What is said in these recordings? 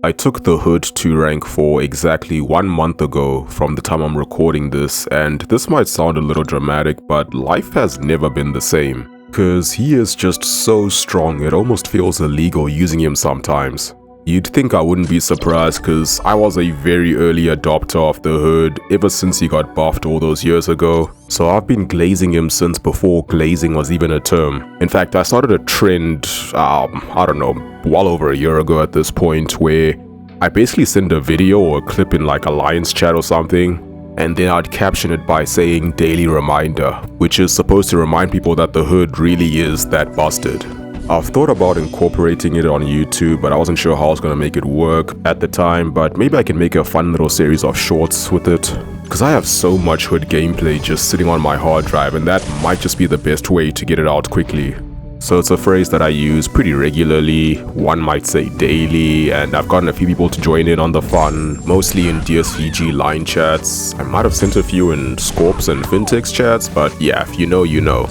I took the hood to rank 4 exactly 1 month ago from the time I'm recording this, and this might sound a little dramatic, but life has never been the same. Cause he is just so strong, it almost feels illegal using him sometimes. You'd think I wouldn't be surprised cause I was a very early adopter of the hood ever since he got buffed all those years ago. So I've been glazing him since before glazing was even a term. In fact, I started a trend, I don't know, well over a year ago at this point, where I basically send a video or a clip in like Alliance chat or something, and then I'd caption it by saying daily reminder, which is supposed to remind people that the hood really is that busted. I've thought about incorporating it on YouTube, but I wasn't sure how I was going to make it work at the time, but maybe I can make a fun little series of shorts with it. Because I have so much hood gameplay just sitting on my hard drive, and that might just be the best way to get it out quickly. So it's a phrase that I use pretty regularly, one might say daily, and I've gotten a few people to join in on the fun, mostly in DSVG line chats. I might have sent a few in Scorps and Fintechs chats, but yeah, if you know, you know.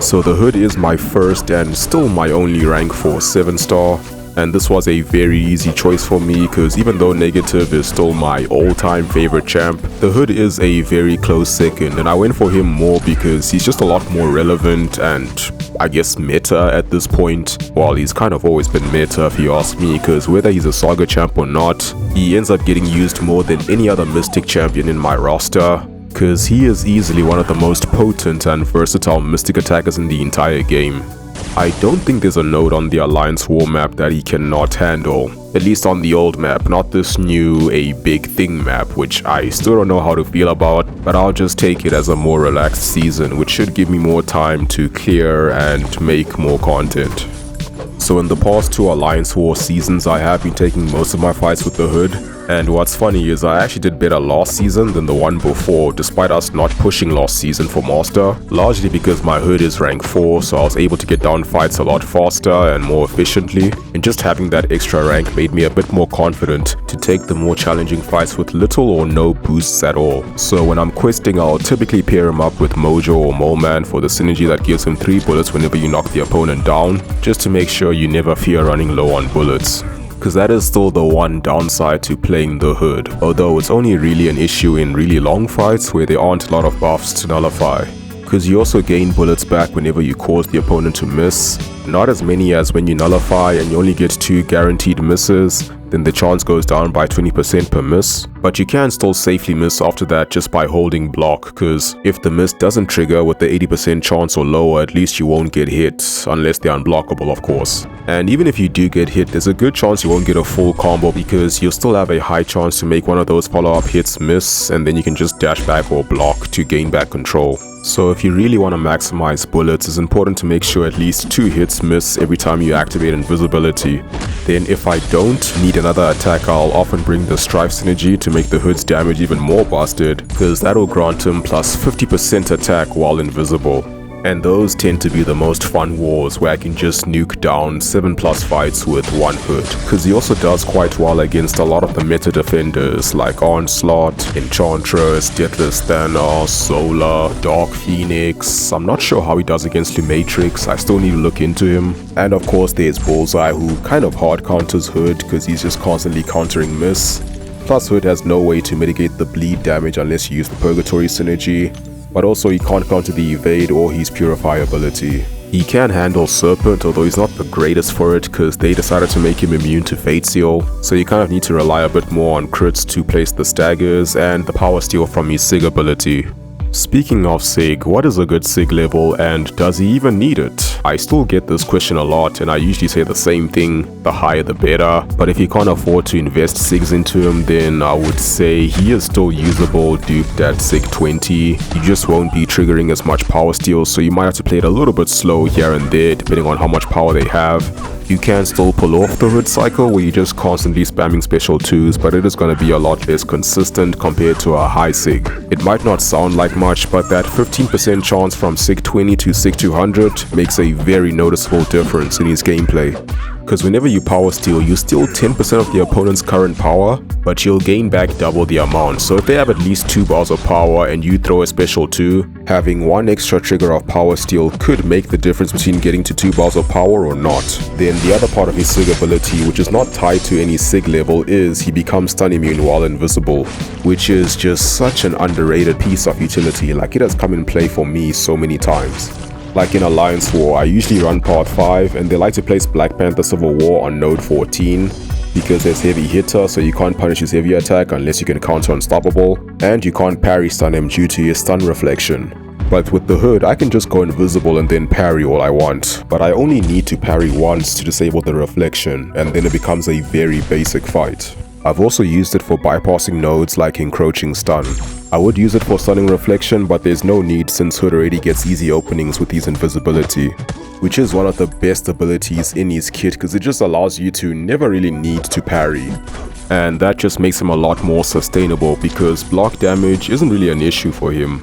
So the hood is my first and still my only rank 4 7-star, and this was a very easy choice for me because even though Negative is still my all-time favorite champ, the hood is a very close second, and I went for him more because he's just a lot more relevant and I guess meta at this point. Well, he's kind of always been meta if you ask me, because whether he's a Saga champ or not, he ends up getting used more than any other Mystic champion in my roster. Because he is easily one of the most potent and versatile Mystic attackers in the entire game. I don't think there's a node on the Alliance War map that he cannot handle, at least on the old map, not this new A Big Thing map, which I still don't know how to feel about, but I'll just take it as a more relaxed season, which should give me more time to clear and make more content. So in the past 2 Alliance War seasons, I have been taking most of my fights with the hood. And what's funny is I actually did better last season than the one before, despite us not pushing last season for Master, largely because my hood is rank 4, so I was able to get down fights a lot faster and more efficiently, and just having that extra rank made me a bit more confident to take the more challenging fights with little or no boosts at all. So when I'm questing, I'll typically pair him up with Mojo or Moleman for the synergy that gives him 3 bullets whenever you knock the opponent down, just to make sure you never fear running low on bullets. Because that is still the one downside to playing the hood, although it's only really an issue in really long fights where there aren't a lot of buffs to nullify. Because you also gain bullets back whenever you cause the opponent to miss, not as many as when you nullify and you only get 2 guaranteed misses, then the chance goes down by 20% per miss, but you can still safely miss after that just by holding block, because if the miss doesn't trigger with the 80% chance or lower, at least you won't get hit, unless they're unblockable of course. And even if you do get hit, there's a good chance you won't get a full combo because you'll still have a high chance to make one of those follow-up hits miss, and then you can just dash back or block to gain back control. So if you really want to maximize bullets, it's important to make sure at least 2 hits miss every time you activate invisibility. Then if I don't need another attack, I'll often bring the Strife synergy to make the hood's damage even more busted, because that'll grant him plus 50% attack while invisible. And those tend to be the most fun wars where I can just nuke down 7+ fights with one hood, because he also does quite well against a lot of the meta defenders like Onslaught, Enchantress, Deathless Thanos, Solar, Dark Phoenix. I'm not sure how he does against Lumatrix, I still need to look into him. And of course there's Bullseye, who kind of hard counters Hood because he's just constantly countering miss. Plus Hood has no way to mitigate the bleed damage unless you use the Purgatory synergy. But also he can't counter the evade or his purify ability. He can handle Serpent, although he's not the greatest for it because they decided to make him immune to Fate Seal, so you kind of need to rely a bit more on crits to place the staggers and the power steal from his Sig ability. Speaking of Sig, what is a good Sig level and does he even need it? I still get this question a lot and I usually say the same thing, the higher the better, but if you can't afford to invest Sigs into him, then I would say he is still usable duped at Sig 20. You just won't be triggering as much power steal, so you might have to play it a little bit slow here and there depending on how much power they have. You can still pull off the Hood cycle where you're just constantly spamming special 2s, but it is going to be a lot less consistent compared to a high Sig. It might not sound like much, but that 15% chance from Sig 20 to Sig 200 makes a very noticeable difference in his gameplay. Because whenever you power steal, you steal 10% of the opponent's current power, but she'll gain back double the amount. So if they have at least 2 bars of power and you throw a special 2, having 1 extra trigger of power steal could make the difference between getting to 2 bars of power or not. Then the other part of his Sig ability, which is not tied to any Sig level, is he becomes stun immune while invisible, which is just such an underrated piece of utility. Like, it has come in play for me so many times. Like in Alliance War, I usually run part 5 and they like to place Black Panther Civil War on node 14 because there's heavy hitter, so you can't punish his heavy attack unless you can counter unstoppable, and you can't parry stun him due to his stun reflection. But with the hood, I can just go invisible and then parry all I want, but I only need to parry once to disable the reflection, and then it becomes a very basic fight. I've also used it for bypassing nodes like encroaching stun. I would use it for stunning reflection, but there's no need since hood already gets easy openings with his invisibility, which is one of the best abilities in his kit because it just allows you to never really need to parry. And that just makes him a lot more sustainable because block damage isn't really an issue for him.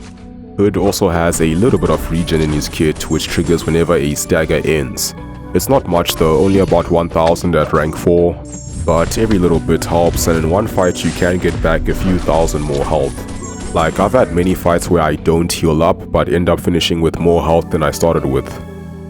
Hood also has a little bit of regen in his kit, which triggers whenever a stagger ends. It's not much though, only about 1000 at rank 4, but every little bit helps, and in one fight you can get back a few thousand more health. Like, I've had many fights where I don't heal up but end up finishing with more health than I started with.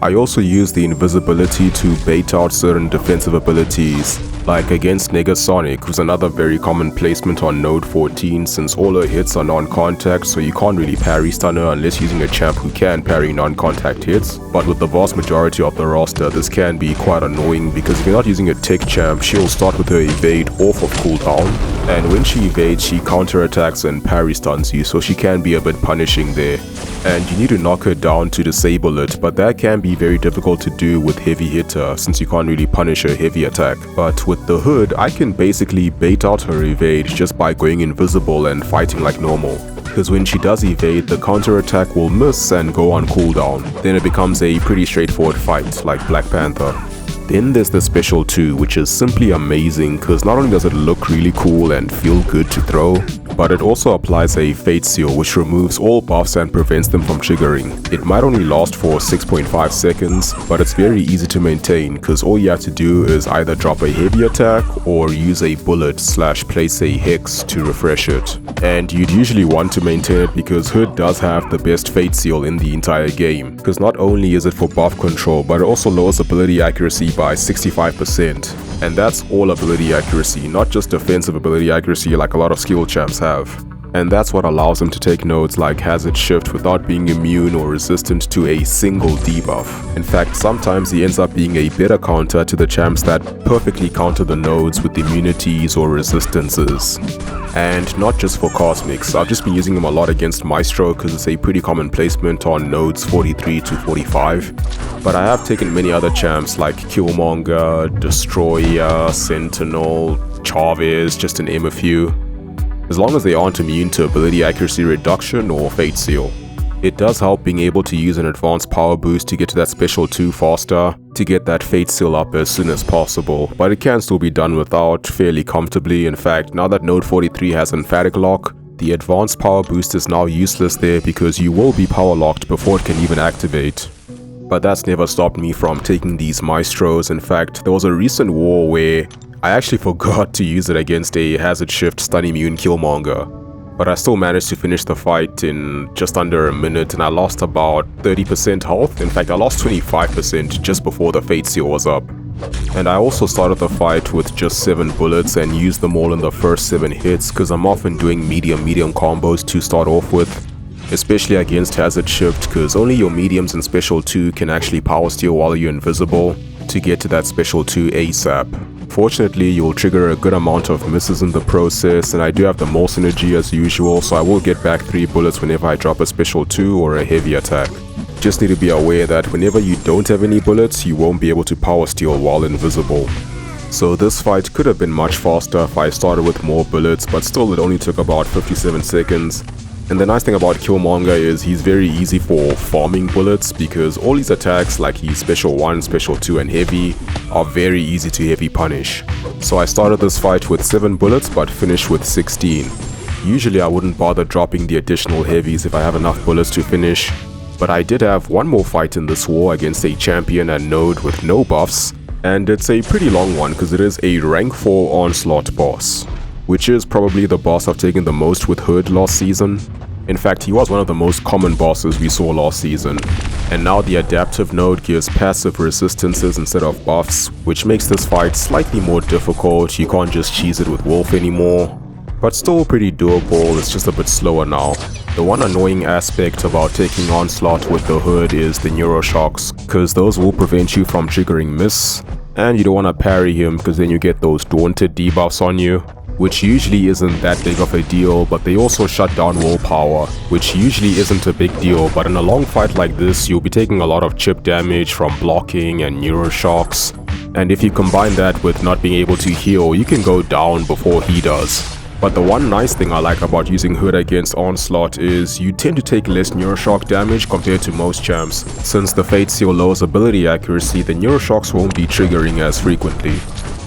I also use the invisibility to bait out certain defensive abilities, like against Negasonic, who's another very common placement on node 14 since all her hits are non-contact, so you can't really parry stun her unless using a champ who can parry non-contact hits. But with the vast majority of the roster, this can be quite annoying because if you're not using a tech champ, she'll start with her evade off of cooldown, and when she evades, she counter-attacks and parry stuns you, so she can be a bit punishing there. And you need to knock her down to disable it, but that can be very difficult to do with heavy hitter since you can't really punish her heavy attack. But with the hood, I can basically bait out her evade just by going invisible and fighting like normal. Because when she does evade, the counter attack will miss and go on cooldown. Then it becomes a pretty straightforward fight like Black Panther. Then there's the special 2, which is simply amazing because not only does it look really cool and feel good to throw, but it also applies a Fate Seal which removes all buffs and prevents them from triggering. It might only last for 6.5 seconds, but it's very easy to maintain because all you have to do is either drop a heavy attack or use a bullet / place a hex to refresh it. And you'd usually want to maintain it because Hood does have the best Fate Seal in the entire game, because not only is it for buff control, but it also lowers ability accuracy by 65%. And that's all ability accuracy, not just defensive ability accuracy like a lot of skill champs have. And that's what allows him to take nodes like Hazard Shift without being immune or resistant to a single debuff. In fact, sometimes he ends up being a better counter to the champs that perfectly counter the nodes with immunities or resistances. And not just for Cosmics, I've just been using him a lot against Maestro because it's a pretty common placement on nodes 43 to 45. But I have taken many other champs like Killmonger, Destroyer, Sentinel, Chavez, just to name a few, as long as they aren't immune to ability accuracy reduction or Fate Seal. It does help being able to use an advanced power boost to get to that special 2 faster, to get that Fate Seal up as soon as possible, but it can still be done without fairly comfortably. In fact, now that node 43 has emphatic lock, the advanced power boost is now useless there because you will be power locked before it can even activate. But that's never stopped me from taking these Maestros. In fact, there was a recent war where I actually forgot to use it against a Hazard Shift stun immune Killmonger, but I still managed to finish the fight in just under a minute and I lost about 30% health. In fact, I lost 25% just before the Fate Seal was up. And I also started the fight with just 7 bullets and used them all in the first 7 hits because I'm often doing medium combos to start off with, especially against Hazard Shift because only your mediums and special 2 can actually power steal while you're invisible to get to that special 2 ASAP. Fortunately, you'll trigger a good amount of misses in the process, and I do have the more synergy as usual, so I will get back 3 bullets whenever I drop a special 2 or a heavy attack. Just need to be aware that whenever you don't have any bullets, you won't be able to power steal while invisible. So this fight could have been much faster if I started with more bullets, but still it only took about 57 seconds. And the nice thing about Killmonger is he's very easy for farming bullets because all his attacks like his special 1, special 2 and heavy are very easy to heavy punish. So I started this fight with 7 bullets but finished with 16. Usually I wouldn't bother dropping the additional heavies if I have enough bullets to finish, but I did have one more fight in this war against a champion and node with no buffs, and it's a pretty long one because it is a rank 4 onslaught boss. which is probably the boss I've taken the most with Hood last season. In fact, he was one of the most common bosses we saw last season. And now the adaptive node gives passive resistances instead of buffs, which makes this fight slightly more difficult. You can't just cheese it with Wolf anymore. But still pretty doable, it's just a bit slower now. The one annoying aspect about taking Onslaught with the Hood is the Neuroshocks, cause those will prevent you from triggering Miss. And you don't want to parry him cause then you get those Daunted debuffs on you, which usually isn't that big of a deal, but they also shut down willpower, which usually isn't a big deal, but in a long fight like this, you'll be taking a lot of chip damage from blocking and Neuroshocks. And if you combine that with not being able to heal, you can go down before he does. But the one nice thing I like about using Hood against Onslaught is you tend to take less Neuroshock damage compared to most champs. Since the Fate Seal lowers ability accuracy, the Neuroshocks won't be triggering as frequently.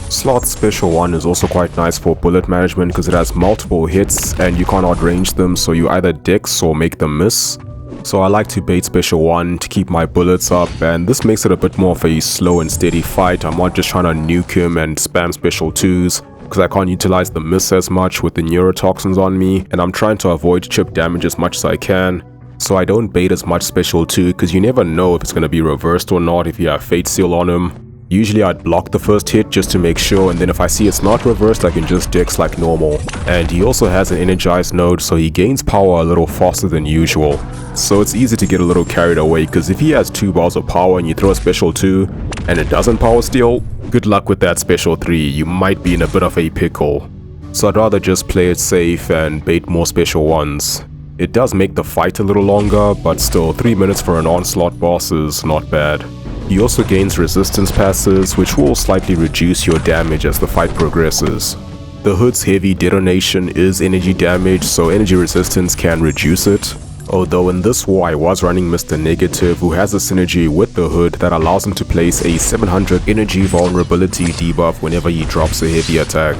Sloth's Special 1 is also quite nice for bullet management because it has multiple hits and you can't outrange them, so you either dex or make them miss. So I like to bait Special 1 to keep my bullets up, and this makes it a bit more of a slow and steady fight. I'm not just trying to nuke him and spam Special 2s because I can't utilize the miss as much with the neurotoxins on me, and I'm trying to avoid chip damage as much as I can. So I don't bait as much Special 2 because you never know if it's going to be reversed or not if you have Fate Seal on him. Usually I'd block the first hit just to make sure, and then if I see it's not reversed I can just dex like normal. And he also has an energized node, so he gains power a little faster than usual. So it's easy to get a little carried away because if he has 2 bars of power and you throw a Special 2 and it doesn't power steal, good luck with that Special 3, you might be in a bit of a pickle. So I'd rather just play it safe and bait more Special 1s. It does make the fight a little longer, but still 3 minutes for an Onslaught boss is not bad. He also gains resistance passes, which will slightly reduce your damage as the fight progresses. The Hood's heavy detonation is energy damage, so energy resistance can reduce it. Although in this war I was running Mr. Negative, who has a synergy with the Hood that allows him to place a 700 energy vulnerability debuff whenever he drops a heavy attack.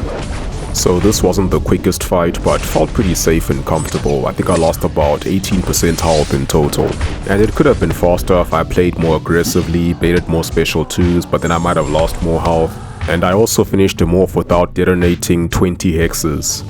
So this wasn't the quickest fight, but felt pretty safe and comfortable. I think I lost about 18% health in total. And it could have been faster if I played more aggressively, baited more Special 2s, but then I might have lost more health. And I also finished him off without detonating 20 hexes.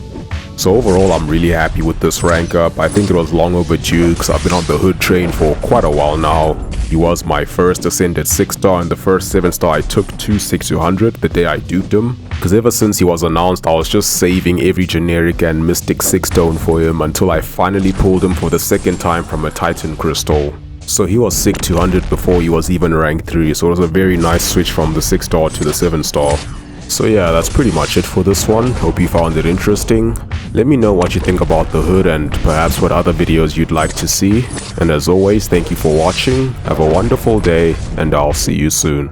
So overall I'm really happy with this rank up. I think it was long overdue because I've been on the Hood train for quite a while now. He was my first ascended 6-star and the first 7-star I took to 6200 the day I duped him. Because ever since he was announced I was just saving every generic and mystic 6-stone for him until I finally pulled him for the second time from a Titan crystal. So he was sick 200 before he was even rank 3, so it was a very nice switch from the 6-star to the 7-star. So yeah, that's pretty much it for this one. Hope you found it interesting. Let me know what you think about the Hood and perhaps what other videos you'd like to see. And as always, thank you for watching, have a wonderful day, and I'll see you soon.